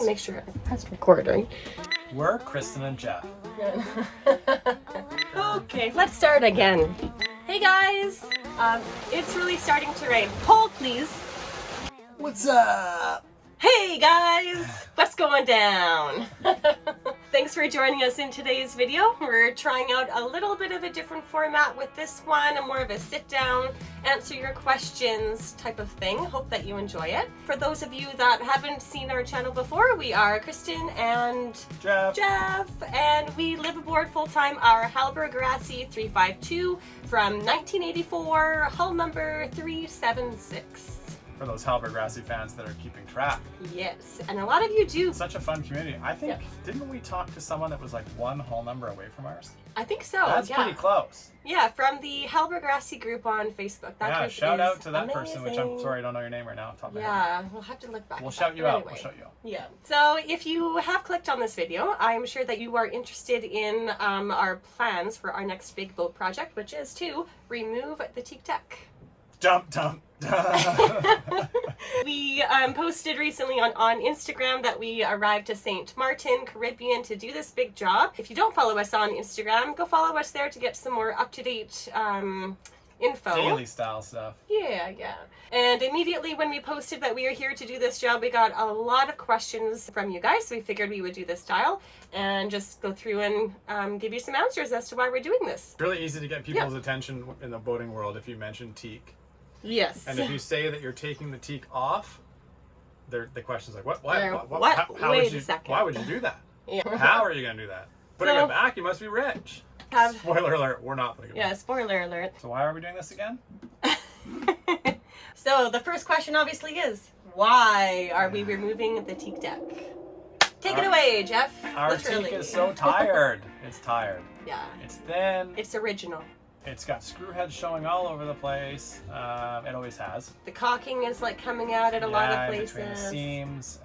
Make sure I pressed record, right? We're Kristen and Jeff. Okay, let's start again. Hey guys! It's really starting to rain. Poll, please. What's up? Hey guys! What's going down? Thanks for joining us in today's video. We're trying out a little bit of a different format with this one, more of a sit down, answer your questions type of thing. Hope that you enjoy it. For those of you that haven't seen our channel before, we are Kristen and Jeff, and we live aboard full-time our Hallberg Rassy 352 from 1984, hull number 376. for those Hallberg Rassy fans that are keeping track. Yes, and a lot of you do. Such a fun community. I think, didn't we talk to someone that was like one whole number away from ours? I think so. That's pretty close. Yeah, from the Hallberg Rassy group on Facebook. That group shout out to that amazing. person, which I'm sorry I don't know your name right now off the top of my head. Yeah, we'll have to look back. We'll shout you out. We'll shout you out. Yeah. So if you have clicked on this video, I'm sure that you are interested in our plans for our next big boat project, which is to remove the Teak deck. Dump, dump. We posted recently on Instagram that we arrived to St. Martin, Caribbean to do this big job. If you don't follow us on Instagram, go follow us there to get some more up-to-date info. Daily style stuff. Yeah. And immediately when we posted that we are here to do this job, we got a lot of questions from you guys. So we figured we would do this style and just go through and give you some answers as to why we're doing this. It's really easy to get people's attention in the boating world if you mention Teak. Yes. And if you say that you're taking the Teak off, the question's like, what? How Wait would you, a second. Why would you do that? Yeah. How are you going to do that? Putting it back, you must be rich. Spoiler alert, we're not putting it back. Yeah, spoiler alert. So why are we doing this again? So the first question obviously is, why are we removing the Teak deck? Take it away, Jeff. Our Literally. Teak is so tired. It's tired. Yeah. It's thin. It's original. It's got screw heads showing all over the place. It always has. The caulking is like coming out at a lot of places. Between the seams.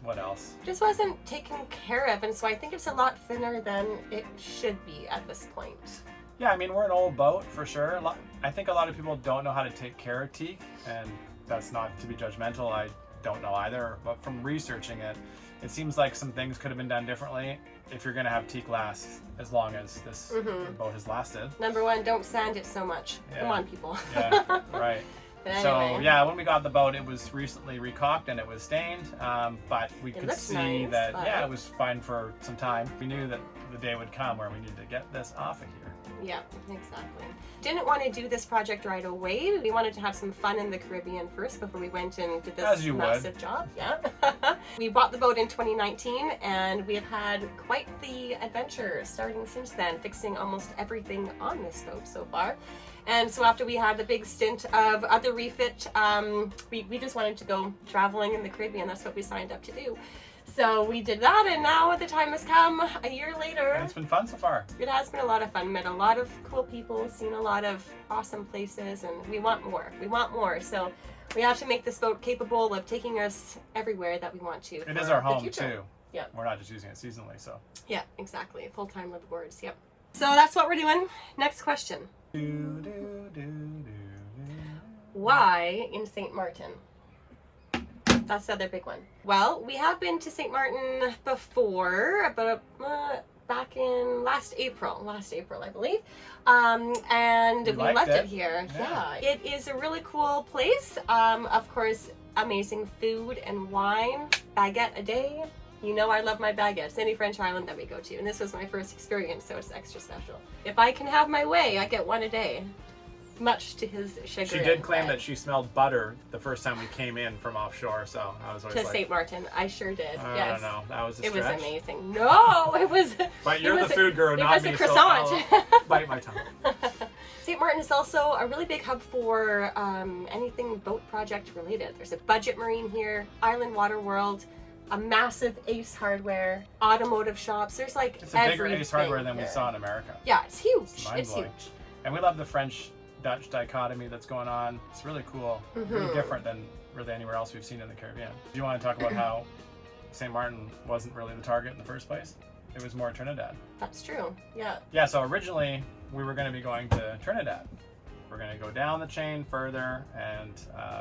What else? Just wasn't taken care of, and so I think it's a lot thinner than it should be at this point. Yeah, I mean, we're an old boat for sure. I think a lot of people don't know how to take care of Teak, and that's not to be judgmental. I don't know either, but from researching it, it seems like some things could have been done differently if you're going to have Teak last as long as this boat has lasted. Number one, don't sand it so much. Yeah. Come on, people. Yeah, right. Anyway. So yeah, when we got the boat, it was recently recaulked and it was stained, but we could see that it was fine for some time. We knew that the day would come where we needed to get this off of here. Yeah, exactly. Didn't want to do this project right away. We wanted to have some fun in the Caribbean first before we went and did this massive job. Yeah. We bought the boat in 2019 and we have had quite the adventure starting since then, fixing almost everything on this boat so far. And so after we had the big stint of other refit, we just wanted to go traveling in the Caribbean. That's what we signed up to do. So we did that, and now the time has come a year later. And it's been fun so far. It has been a lot of fun. Met a lot of cool people, seen a lot of awesome places, and we want more. We want more. So we have to make this boat capable of taking us everywhere that we want to. It is our home too. Yeah. We're not just using it seasonally, so. Yeah, exactly. Full-time liveaboards. Yep. So that's what we're doing. Next question. Why in St. Martin? That's the other big one. Well, we have been to St. Martin before, about back in last April, I believe. And we left it here. Yeah. It is a really cool place. Of course, amazing food and wine. Baguette a day. You know I love my baguettes, any French island that we go to. And this was my first experience, so it's extra special. If I can have my way, I get one a day. Much to his chagrin. She did claim that she smelled butter the first time we came in from offshore, so I was always to St. Martin. I sure did. I don't know. That was a stretch. It was amazing. No, it was. But you're the food guru, not me. It was a croissant. So I'll bite my tongue. St. Martin is also a really big hub for anything boat project related. There's a budget marine here, Island Water World, a massive Ace Hardware, automotive shops. There's like it's a bigger Ace Hardware than we saw in America. Yeah, it's huge. It's huge. And we love the French-Dutch dichotomy that's going on. It's really cool. Really different than really anywhere else we've seen in the Caribbean. Do you want to talk about how St. Martin wasn't really the target in the first place? It was more Trinidad. That's true. Yeah. Yeah, so originally we were going to be going to Trinidad. We're going to go down the chain further and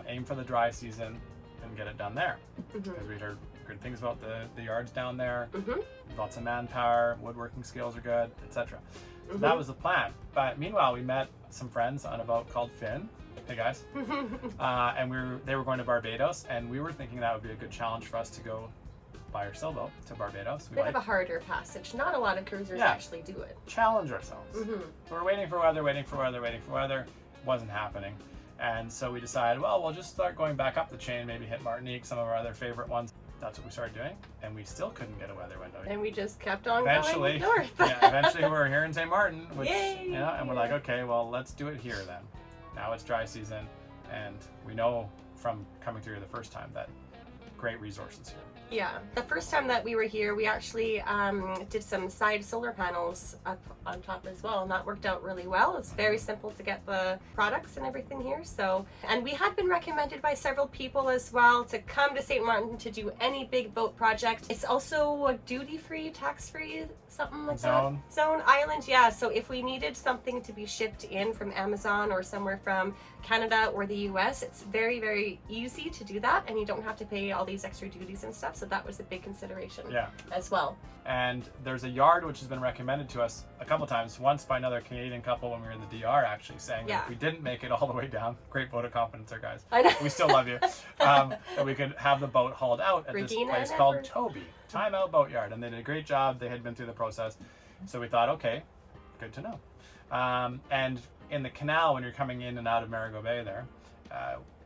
aim for the dry season and get it done there. Because we'd heard good things about the yards down there. Mm-hmm. Lots of manpower, woodworking skills are good, etc. So Mm-hmm. that was the plan. But meanwhile, we met some friends on a boat called Finn. Hey guys. And they were going to Barbados, and we were thinking that would be a good challenge for us to go by our sailboat to Barbados. Bit of a harder passage. Not a lot of cruisers actually do it. Challenge ourselves. Mm-hmm. So we're waiting for weather. Wasn't happening. And so we decided, well, we'll just start going back up the chain, maybe hit Martinique, some of our other favorite ones. That's what we started doing, and we still couldn't get a weather window. And we just kept on Eventually, going north. eventually we're here in St. Martin, which, Yay! and we're like, okay, well, let's do it here then. Now it's dry season, and we know from coming through the first time that great resources here. Yeah, the first time that we were here, we actually did some side solar panels up on top as well, and that worked out really well. It's very simple to get the products and everything here. So, and we had been recommended by several people as well to come to St. Martin to do any big boat project. It's also a duty-free, tax-free, something like that. Zone island, yeah. So if we needed something to be shipped in from Amazon or somewhere from Canada or the US, it's very, very easy to do that, and you don't have to pay all these extra duties and stuff. So that was a big consideration as well. And there's a yard which has been recommended to us a couple times, once by another Canadian couple when we were in the DR, actually saying that if we didn't make it all the way down, great vote of confidence there, guys. I know. We still love you. That we could have the boat hauled out at this place called Toby, Time Out Boat Yard. And they did a great job. They had been through the process. So we thought, okay, good to know. And in the canal, when you're coming in and out of Marigot Bay there,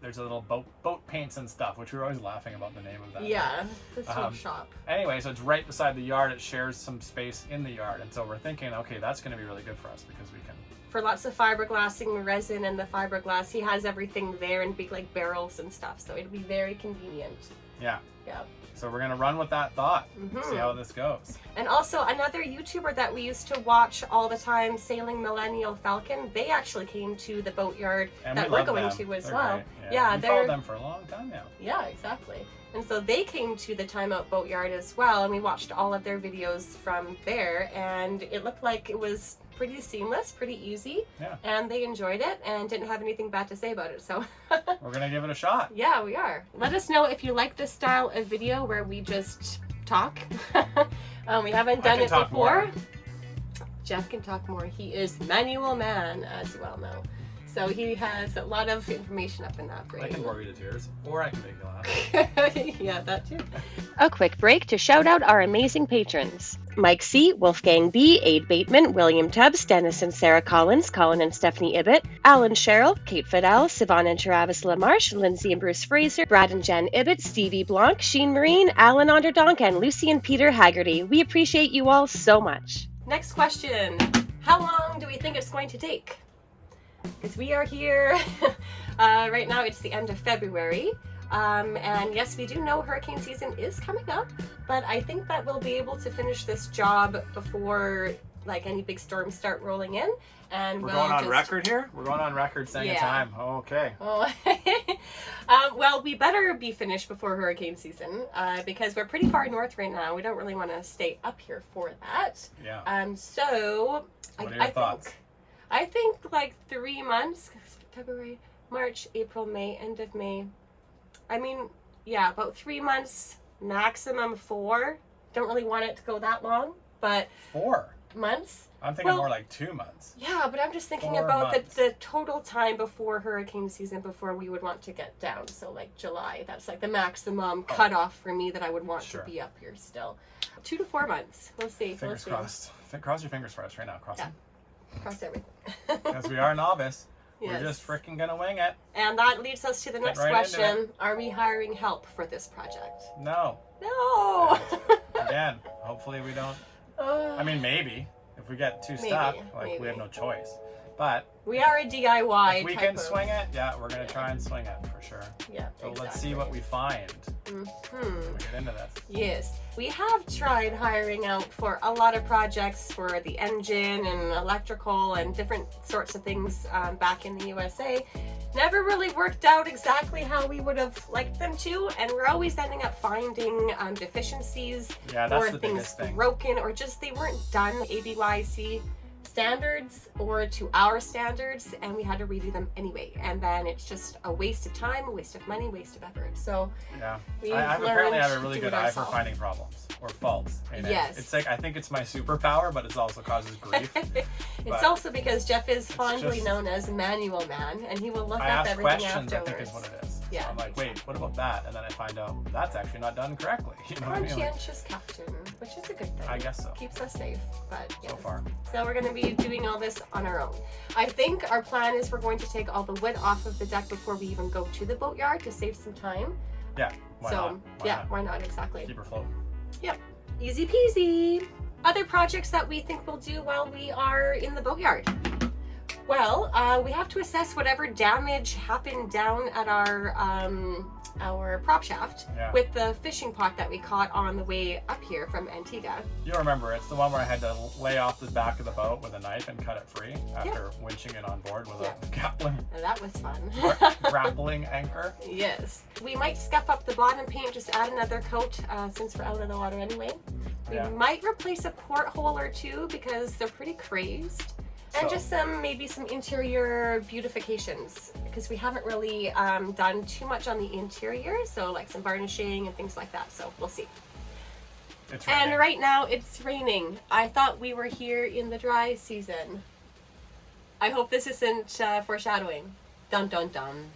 there's a little boat paints and stuff, which we were always laughing about the name of that. Yeah, this little shop. Anyway, so it's right beside the yard. It shares some space in the yard. And so we're thinking, okay, that's going to be really good for us because we can... For lots of fiberglassing, resin, and the fiberglass, he has everything there in big like barrels and stuff. So it'll be very convenient. Yeah. Yeah. So we're going to run with that thought, see how this goes. And also another YouTuber that we used to watch all the time, Sailing Millennial Falcon, they actually came to the boatyard that we're going to as well. Yeah, we followed them for a long time now. Yeah, exactly. And so they came to the Time Out Boatyard as well, and we watched all of their videos from there, and it looked like it was pretty seamless, pretty easy, and they enjoyed it and didn't have anything bad to say about it, so we're gonna give it a shot. Yeah, we are. Let us know if you like this style of video where we just talk. We haven't done it before. More. Jeff can talk more. He is manual man, as you well know. So he has a lot of information up in that brain. I can bore you to tears, or I can make you laugh. Yeah, that too. A quick break to shout out our amazing patrons. Mike C., Wolfgang B., Aid Bateman, William Tubbs, Dennis and Sarah Collins, Colin and Stephanie Ibbett, Alan Sherrill, Kate Fidel, Siobhan and Travis LaMarche, Lindsay and Bruce Fraser, Brad and Jen Ibbett, Stevie Blanc, Sheen Marine, Alan Onderdonk, and Lucy and Peter Haggerty. We appreciate you all so much. Next question. How long do we think it's going to take? Because we are here, right now it's the end of February, and yes, we do know hurricane season is coming up, but I think that we'll be able to finish this job before like any big storms start rolling in, and we're going on record here? We're going on record saying a time. Okay. Oh. Well, we better be finished before hurricane season, because we're pretty far north right now. We don't really want to stay up here for that. Yeah. So what are your thoughts? I think like 3 months, February, March, April, May, end of May. I mean, yeah, about 3 months, maximum 4. Don't really want it to go that long, but 4 months. I'm thinking more like 2 months. Yeah, but I'm just thinking about the total time before hurricane season before we would want to get down. So like July, that's like the maximum cutoff for me that I would want to be up here still. 2 to 4 months. We'll see. Fingers crossed. Cross your fingers for us right now. Cross them. Cross everything. Because we are novice. Yes. We're just freaking gonna wing it. And that leads us to the next question. Are we hiring help for this project? No. No. Again, hopefully we don't. I mean, maybe. If we get too stuck, we have no choice. But we are a DIY. If we can swing it, we're gonna try and swing it for sure. Yeah. So let's see what we find. When we get into this. Yes, we have tried hiring out for a lot of projects for the engine and electrical and different sorts of things back in the USA. Never really worked out exactly how we would have liked them to, and we're always ending up finding deficiencies or things broken or just they weren't done ABYC standards or to our standards, and we had to redo them anyway. And then it's just a waste of time, a waste of money, waste of effort. So yeah, we've I apparently have a really to good do it eye for ourselves. finding problems or faults. And Yes. it's like, I think it's my superpower, but it also causes grief. It's But also because Jeff is fondly just- known as Manual Man, and he will look I up ask everything questions, I think afterwards. is what it is. Yeah. So I'm like, wait, what about that? And then I find out that's actually not done correctly. You know what I mean? Like, Conscientious captain, which is a good thing. I guess so. Keeps us safe, but yes. So far. So we're going to be doing all this on our own. I think our plan is we're going to take all the wood off of the deck before we even go to the boatyard to save some time. Yeah. Why so not? Why yeah, not? why not exactly? Keep her floating. Yep. Easy peasy. Other projects that we think we'll do while we are in the boatyard. Well, we have to assess whatever damage happened down at our prop shaft Yeah. with the fishing pot that we caught on the way up here from Antigua. You'll remember, it's the one where I had to lay off the back of the boat with a knife and cut it free after winching it on board with a And that was fun. grappling anchor. Yes. We might scuff up the bottom paint, just add another coat since we're out of the water anyway. We Yeah. might replace a porthole or two because they're pretty crazed. And So- just maybe some interior beautifications because we haven't really done too much on the interior. So like some varnishing and things like that. So we'll see. It's And raining. right now it's raining. I thought we were here in the dry season. I hope this isn't foreshadowing. Dun dun dun.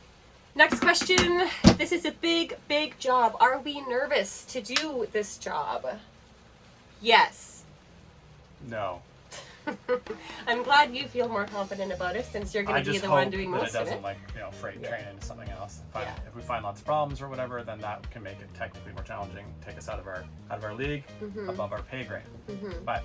Next question. This is a big, big job. Are we nervous to do this job? Yes. No. I'm glad you feel more confident about it since you're I going to be just the hope one doing that most it of doesn't it. like, freight Yeah. train into something else. Yeah. If we find lots of problems or whatever, then that can make it technically more challenging, take us out of our league, above our pay grade. But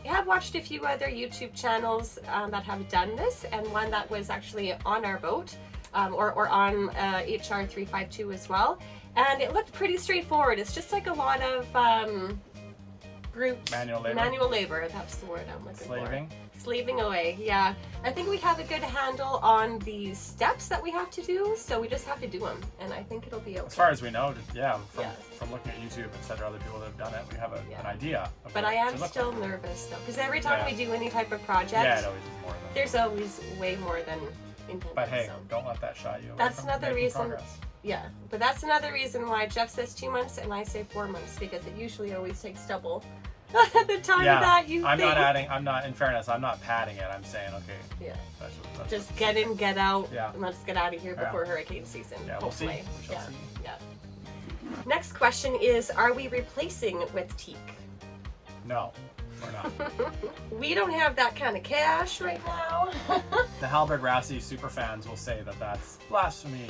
I have watched a few other YouTube channels that have done this, and one that was actually on our boat, or on HR 352 as well, and it looked pretty straightforward. It's just like a lot of brute manual labor, manual labor. That's the word I'm looking slaving. for. Slaving away. Yeah, I think we have a good handle on the steps that we have to do, so we just have to do them, and I think it'll be okay. As far as we know, from looking at YouTube and other people that have done it, we have an idea. Of But what I it am should look still like. nervous though, because every time Yeah. we do any type of project, Yeah, it always is more than. there's always way more than intended. But hey, so. don't let that shy you away That's from another making reason- progress. Yeah, but that's another reason why Jeff says 2 months and I say 4 months, because it usually always takes double the time Yeah, that you I'm think. not adding. I'm not. In fairness, I'm not padding it. I'm saying, okay, Yeah, that's just get in, get out, Yeah. and let's get out of here Yeah. before hurricane season. Yeah, we'll see. Hopefully. We shall yeah. see. Yeah. Next question is, are we replacing with Teak? No, we're not. We don't have that kind of cash right now. The Hallberg Rassy super fans will say that that's blasphemy.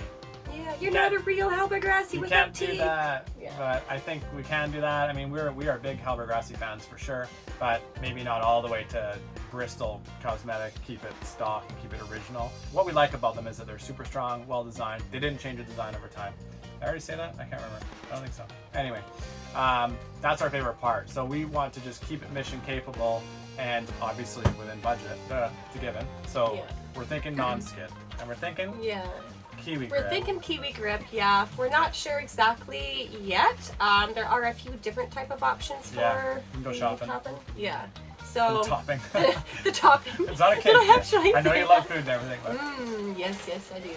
Yeah, you're can't- not a real Hallberg Rassy You without can't do Teak. that. Yeah. But I think we can do that. I mean, we are big Hallberg Rassy fans for sure, but maybe not all the way to Bristol cosmetic. Keep it stock and keep it original. What we like about them is that they're super strong, well designed. They didn't change the design over time. Did I already say that? I can't remember. I don't think so. Anyway, that's our favorite part. So we want to just keep it mission capable and obviously within budget to given. So Yeah. we're thinking non-skid, and we're thinking Yeah. Kiwi We're grip. thinking Kiwi grip, yeah. We're not sure exactly yet. There are a few different type of options for Yeah, you can go the shopping. topping. Yeah. So The topping. the topping. It's not a kid. Did I actually I know say you love that? food and everything, but Yes, yes, I do.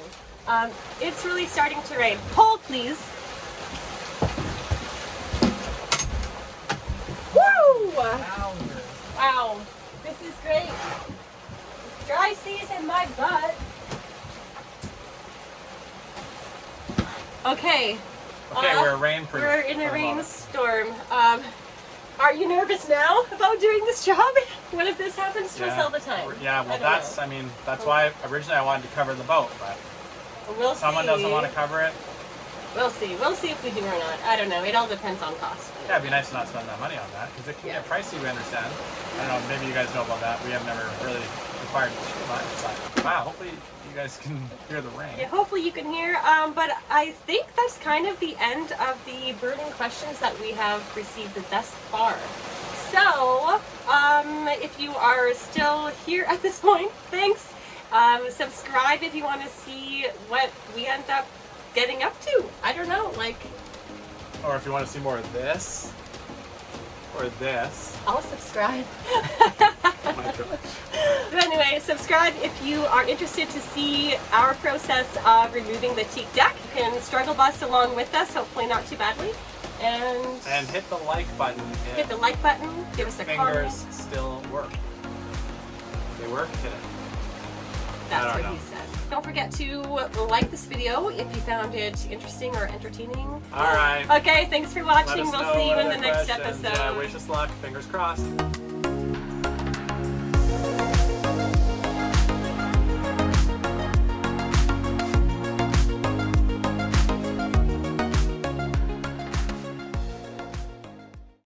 It's really starting to rain. Hold, please. Woo! Wow, this is great. Dry season, my butt. Okay. okay, we're rain-proof. We're in for a the moment. rainstorm. Are you nervous now about doing this job? What if this happens to us all the time? Yeah, I well, don't that's. know. I mean, that's why originally I wanted to cover the boat, but We'll someone see. doesn't want to cover it. We'll see. We'll see if we do or not. I don't know. It all depends on cost. Yeah, it'd be nice to not spend that money on that because it can get pricey. We understand. I don't know. Maybe you guys know about that. We have never really required too much, but wow. Hopefully, you guys can hear the rain. Yeah, hopefully you can hear. But I think that's kind of the end of the burning questions that we have received thus far. So, if you are still here at this point, thanks. Subscribe if you want to see what we end up getting up to. I don't know, like, Or if you want to see more of this or this. I'll subscribe. But anyway, subscribe if you are interested to see our process of removing the teak deck. You can struggle bus along with us, hopefully not too badly. And hit the like button. Hit the like button, give us a comment. Fingers still work. They work? Hit it. That's what he said. Don't forget to like this video if you found it interesting or entertaining. Alright. Okay, thanks for watching. We'll see you in the next episode. Yeah, wish us luck. Fingers crossed.